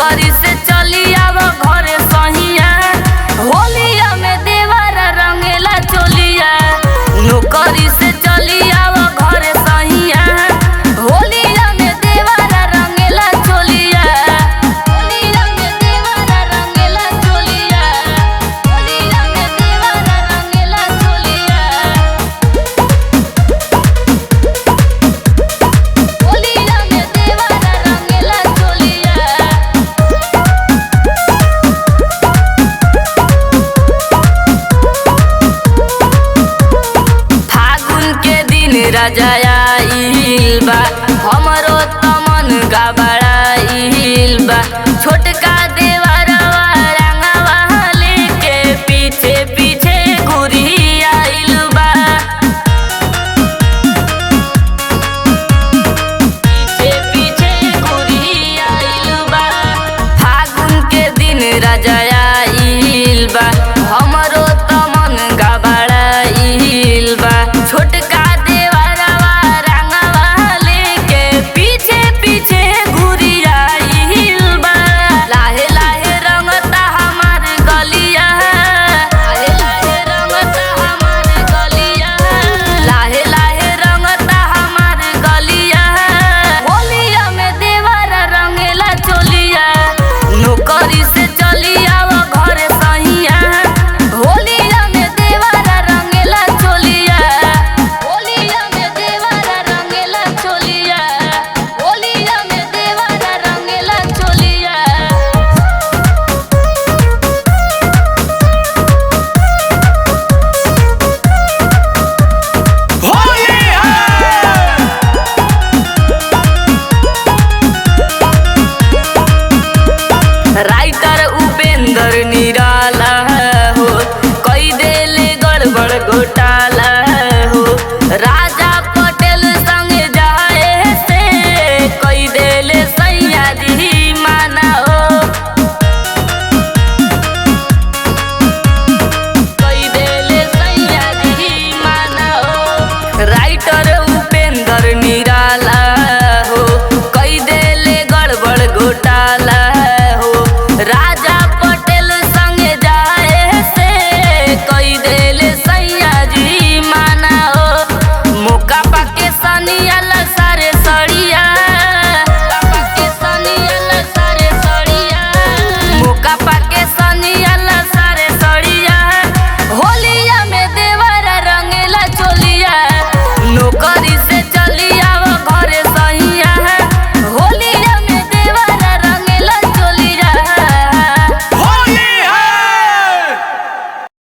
नौकरी से चली आव घरे सहिया, होलिया में देवरा रंगेला चोलिया। नौकरी से चली आव घरे सहिया, होलिया में देवरा रंगेला चोलिया। होलिया में देवरा रंगेला चोलिया, होलिया में देवरा रंगेला चोलिया, होलिया में देवरा रंगेला चोलिया। फागुन के दिन राजा आइल बा, हमरो तमन गबड़ाइल बा। छोटका देवरवा रंगवा लेके पीछे पीछे घुरी आइल बा, पीछे पीछे घुरी आइल बा। फागुन के दिन राजा आइल बा, हमरो तमन गबड़ाइल बा। छोटका देवरवा रंगवा लेके पीछे पीछे घुरी आइल बा। लाहे लाहे रंगता हमार गलिया, लाहे लाहे रंगता हमार गलिया, लाहे लाहे रंगता हमार गलिया। होलिया में देवरा रंगेला चोलिया। नौकरी से चली आव घरे सहिया, होलिया में देवरा रंगेला चोलिया। होलिया में देवरा रंगेला चोलिया, होलिया में देवरा रंगेला चोलिया। होली है। राइटर उपेंद्र निराला हो, कई देले गड़बड़ घोटाला हो। राजा पटेल संग जाए से कई देले सैया जी माना हो, कई देले सैया जी माना हो। राइटर उपेंद्र निराला हो, कई देले गड़बड़ घोटाला हो। राजा पटेल संग जाए से कई देले सैया जी माना हो। मौका पाके सनिया सारे सड़िया, मौका पाके सनिया सारे सड़िया, मौका पाके सनिया